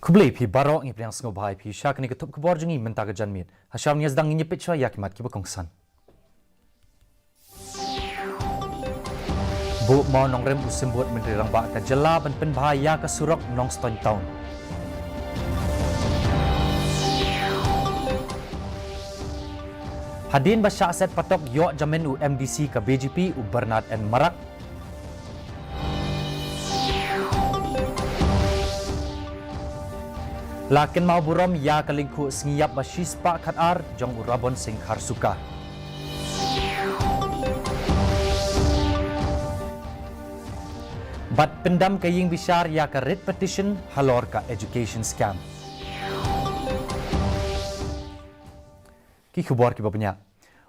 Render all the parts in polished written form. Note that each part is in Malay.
Kublai pi barok ngi priang sengo bahai pi syak ni ketup kebor jengi mentaga janmit. Hasyam ni sedang nyepit chwa yakimat ki bekongsan. Bu mau nong rem usembut menteri rangba ka jela ban pen bahaya ka surok nong ston town. Hadin basya aset patok yok jamin u MDC ka BGP u Bernard and Marak. Lakin mau buram ya kalingku sengiyap basis pak khatar jong urabon sing harsuka. Bat pendam kaying bisar ya ka writ petition halor ka education scam. Ki khubor ki babanya.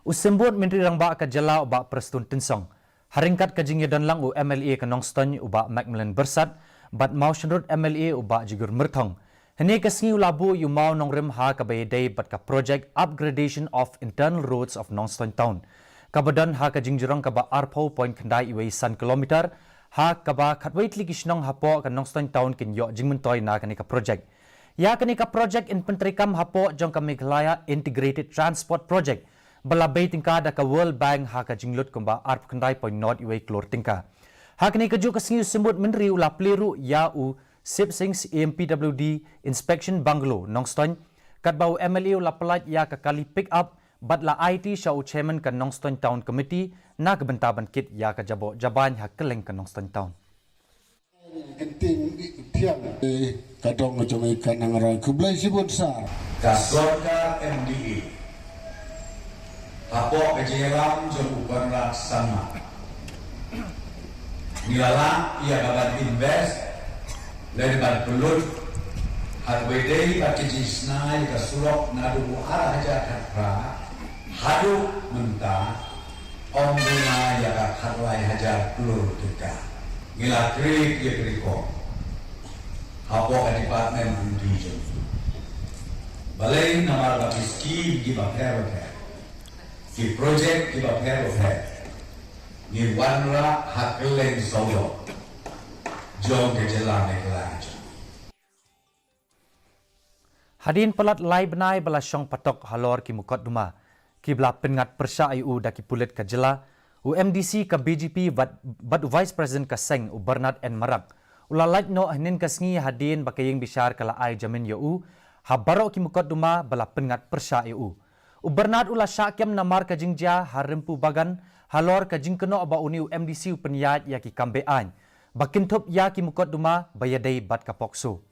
Usembut menteri rangba ka jala uba prestun tinsong. Haringkat ka jingya dan lang u MLA ka nongston uba Macmillan Bersat bat mau shenrut MLA uba jigur merthong. Hene kasngi ulabu yu mau nongrem ha kabayday bat ka project upgradation of internal roads of Nongston town. Kabadan ha ka jingjurang kaba arpo point kandai iway san kilometer ha kaba khatwaitli kishnong hapo ka Nongston town kin yo jingmentoy na kanika project. Ya kanika project in pentrikam hapo jong ka MEGHALAYA integrated transport project. Balabay tingka da ka World Bank ha ka jinglut kumba arp kandai point north iway klor tingka. Ha kanika ju kasngi sembut menteri ula pleru ya u Sip Sings AMPWD Inspection Bungalow Nongston katbau MLA la pelat ya kali pick up bat la IT show chairman ka Nongston Town Committee na kebentaban kit ya ka jabo jaban ha keleng ka Nongston Town. Genting tiang kadong jong ikan nangarai kublai sibun sa kasorka MDA apo kejeram jong uban laksana nilalang ia dapat invest dari belut hadwedei bagi jisnai ke surok nadu arah Jakarta hadu mentah ombuna ya harlai hajar pelur kita gila krik ya kriko hapo ke departemen undi balai nama bagi ski di bakher di project di bakher ni wanra hakeleng solo jom ke jalan Meghalaya. Hadin pelat lai benai bala syong patok halor ki mukot duma. Ki bela pengat persya IU da ki pulit ka jela. U MDC ka BGP bat Vice President ka Seng u Bernard and Marak. Ula like no hanin kasngi hadin bakaying bisyar kala ai jamin IU. Habaro ki mukot duma bala pengat persya IU. U Bernard ula syakyam namar ka jingja harimpu bagan halor ka jingkeno aba uni u MDC u penyat ya ki kambean. Bakintup ya ki mukot duma bayadai bat kapokso.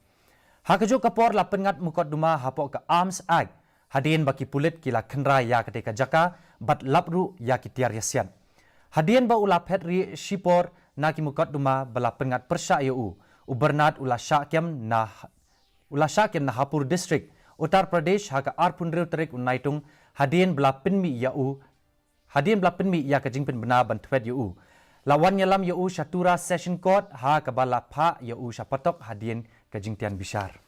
Hakajo kapor la pengat mukot duma hapok ke Arms Act. Hadien baki pulit kila kenra ya ketika jaka bat lapru ya ki tiar yasian. Hadien ba ula petri shipor na ki mukot duma bala pengat persya IU. U Bernard ula syakyam na Hapur District Uttar Pradesh haka arpundriu terik unaitung hadien bala penmi ya ke jingpen benar bantuet IU. Lawan nyalam YU Syatura Session Court ha kabala pa YU Syapatok hadien kejingtian bisyar.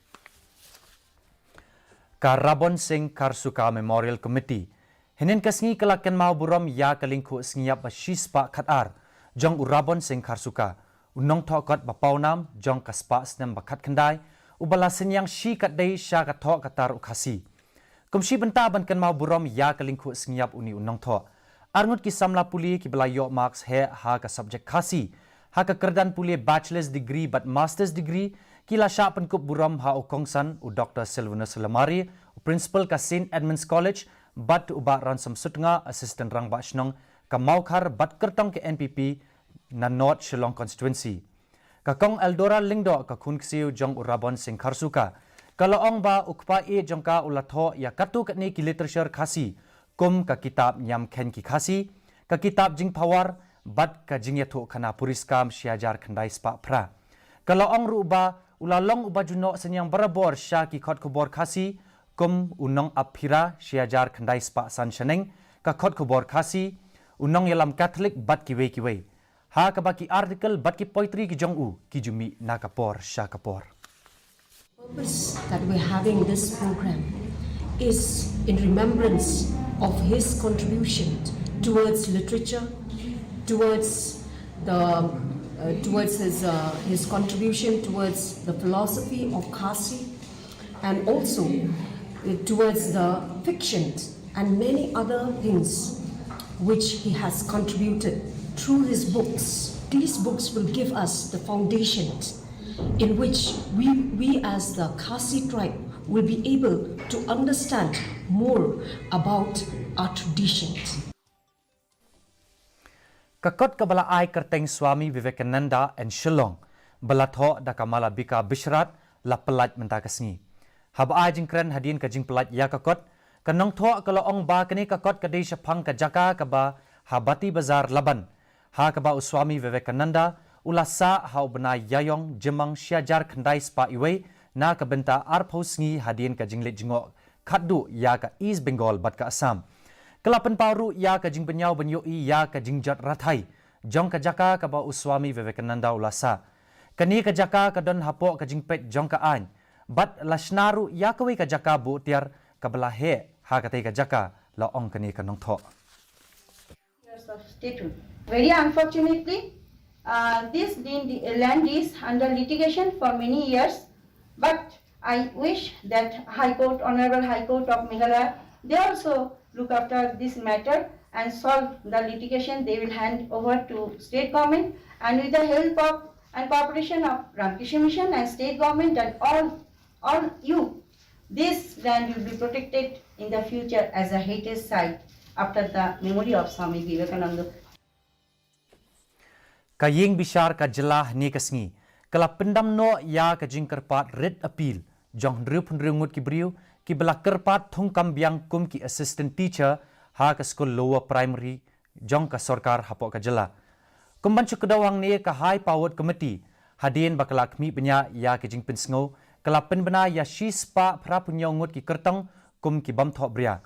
Karabon Singh Karsuka Memorial Committee. Hinin kasngi kelakan mau buram ya kalingku sengiyap basis pak khatar. Jong urabon Singh Karsuka. Unong thokot bapawnam jong kaspa snem bakat kendai. Ubala senyang shi katdai sya kathok katar ukasi. Kumshi bentaban kan mau buram ya kalingku sengiyap uni unong thok. Arngut ki samla puli ki belayok marks he ha ka subjek KHASI. Ha ka kerdan puli bachelor's degree but master's degree. Kila syak penkup buram ha ukongsan u Dr. Silvanus Lamari, u principal ka St. Edmunds College, bat u bat ransam sutnga assistant rang bat shnong ka maukar bat kertong ke NPP na North Shillong constituency. Ka kong Eldora Lingdo ka kunksiu jong urabon Singh Karsuka. Kalau ong ba ukpa e jong ka ulatho ya katu katni ki literature KHASI. Kum ka kitab nyam ken ki KHASI, ka kitab jing pawar, bat ka jing yato kana puriskam syajar kandai spak pra. Kalau ong ruba, ulalong uba junok senyang barabor sya ki khot kubor KHASI, kum unong aphira syajar kandai spak san shaneng, ka khot kubor KHASI, unong yalam Catholic bat ki wei. Ha ka baki article bat ki poetry ki jong u, ki jumi na kapor sya kapor. The purpose that we're having this program is in remembrance of his contribution towards literature, towards his contribution towards the philosophy of KHASI, and also towards the fiction and many other things which he has contributed through his books. These books will give us the foundation in which we as the KHASI tribe will be able to understand more about our traditions. Kakot kabala ay kerteng Swami Vivekananda and Shillong, balatho da kamala bika bishrat la pelat mentakasni. Hab ay jingkren hadin ka jing pelat ya kakot, kanong tho kala ong ba kani kakot kadai syapang ka jaka kaba habati bazar laban. Ha kaba Swami Vivekananda ulasa ha ubna yayong jemang syajar khandai spa iway na kabenta arpausngi hadin ka jinglet jingo khaddu ya ka East Bengal bat ka Assam. Kelapan paru ya ka jing penyau benyoi ya ka jing jat rathai jong ka jaka ka ba Swami Vivekananda ulasa kani ka jaka ka don hapo ka jing pet jong ka an bat lashnaru ya ka we ka jaka bu tiar ka bala he ha ka te ka jaka la ong kani ka nong tho. Years of statehood. Very unfortunately, this land is under litigation for many years, but I wish that Honorable High Court of Meghalaya, they also look after this matter and solve the litigation. They will hand over to state government, and with the help of and cooperation of Ramakrishna Mission and state government and all you, this land will be protected in the future as a heritage site after the memory of Swami Vivekananda. Kaying bishar ka jelah ni kasngi kala pendam no ya ka jing kerpat red appeal jong rup ngut ki briu ki bela kerpat thong kam biang kum ki assistant teacher ha ka school lower primary jong ka sarkar hapo ka jela kumban chukdawang ni ka high powered committee hadin bakala khmi benya ya ka jing pinsngo kala penbena ya shispa phrapunyo ngut ki kertang kum ki bam tho bria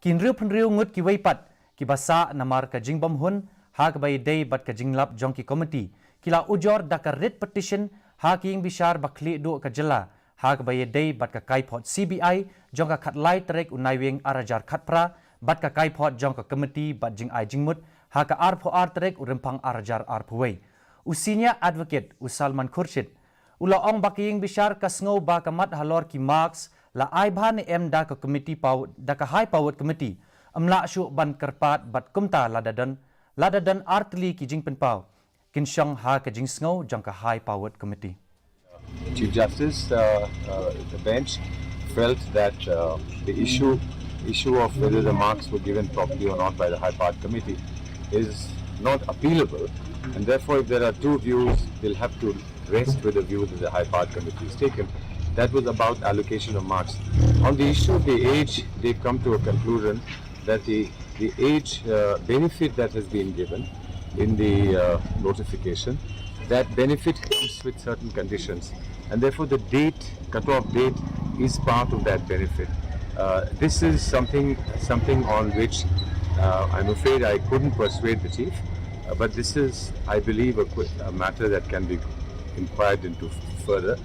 kin rup ngut ki weipat ki basa namar ka jing bam hun ha ka bai day bat ka jinglap jong ki committee kila ujor da ka writ petition ha king bishar bakli do ka jela ha ka bai day bat ka kai phot CBI jong ka khatlai trek unaiwing arajar khatpra bat ka kai phot jong ka committee bat jing ai jingmut ha ka arpho trek urempang arajar arphwei usinya advocate usalman khurshid ula ong baking bishar ka sngo ba ka mat halor ki marks la ai bhan em da ka committee power da ka high powered committee amla shu ban karpat bat kumta ladadan artli ki jing penpau kinshang ha ka jing sngo jong ka high powered committee. Chief Justice, the bench felt that the issue of whether the marks were given properly or not by the High Powered Committee is not appealable, and therefore if there are two views, they'll have to rest with the view that the High Powered Committee has taken. That was about allocation of marks. On the issue of the age, they've come to a conclusion that the age benefit that has been given in the notification, that benefit comes with certain conditions, and therefore the cut-off date is part of that benefit. This is something on which I'm afraid I couldn't persuade the chief, but this is, I believe, a matter that can be inquired into further.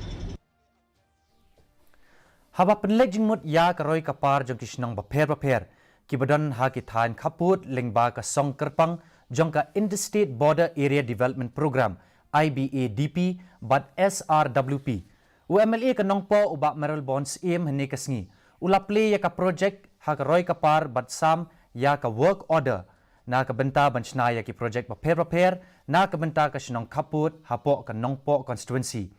Haba penlejing mut ya karoi kapar jong kisnong baper ki badan ha ki than khaput lengba ka song kerpang jong ka Interstate Border Area Development Program IBADP but SRWP UMLA ka nongpo uba Merrill Bonds aim hene kasngi ula play ya ka project ha ka roi kapar but sam ya ka work order na ka benta banchna ya ki project baper na ka benta ka snong khaput hapo ka nongpo constituency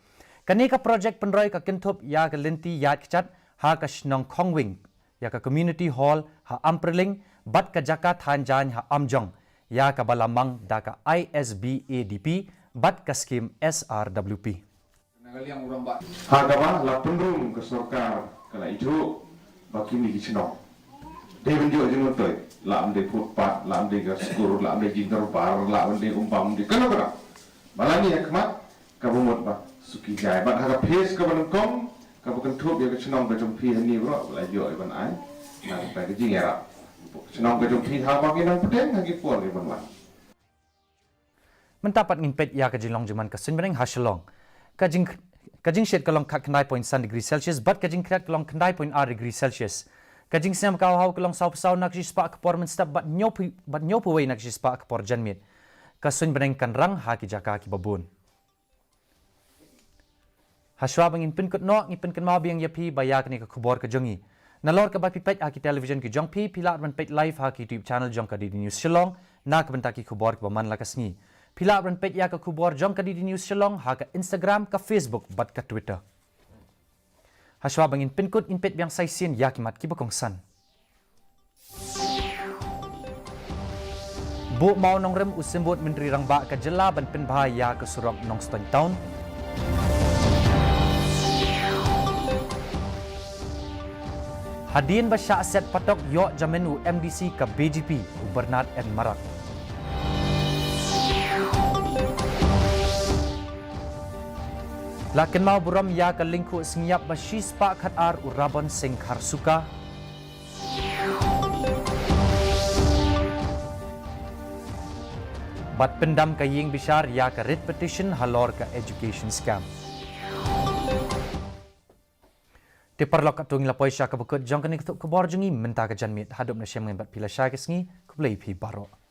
kani ka project penroi ka kinthop ya ka linti yat kchat ha ka snong khongwing ya ka community hall ha ampreling bat ka jaka than jan ha amjong ya ka balamang da ka ISBADP bat ka scheme SRWP. Hagawa la pendung ke sarkar kala itu baki ni cino. Dewan juga jenut toy, la amde footpath, la amde gas skuru, la amde jintar bar, la amde umpam di kana. Malani yakmat kabumut ba suki jai bat haga pace ka bankom ka bukan thup ya ke cino ka jumpi hani bro la jo iban ai. Na pa ke jingera. Cino ka jumpi ha bagi nang pedeng hagi puan ke ban. Mentapat ngimpet ya ka jilong juman ka sinbeneng hasilong. Kajing shed kalong kat kendai point sun degree Celsius, but kajing krat kalong kendai point R degree Celsius. Kajing sem kau hau kalong sau pesau nak jispa kepor menstap bat nyopu wei nak jispa kepor janmit. Kasun beneng kan rang ha ki jaka ki babun. Haswa bangin pin kut no ngipin kan mau biang yapi bayak ni ka khubor ka jongi. Nalor ka bapi pet aki television ki jong pi pilat ban pet live ha ki YouTube channel jong ka di news Shillong na ka benta ki khubor ka man la ka sngi. Pilat ban pet ya ka khubor jong ka di news Shillong ha ka Instagram ka Facebook bat ka Twitter. Haswa bangin pin kut in pet biang sai sin ya ki mat ki bakong san. Bu mau nong rem usimbut menteri rangba ka jela ban pin bahaya ka surok nong stone town. Hadian basya aset patok yok jamenu MDC ke BGP Bernard N. Marak. Lakin mau buram ya ke lingku sengiap basis pak khatar urabon sing kharsuka. Bat pendam ke ying bishar ya ke writ petition halor ke education scam. Tiperlok atung lapoi sya ka bekut jong kini ketuk kebor jungi menta ke janmit hadup na syam ngembat pila sya ke sengi kublai pi barok.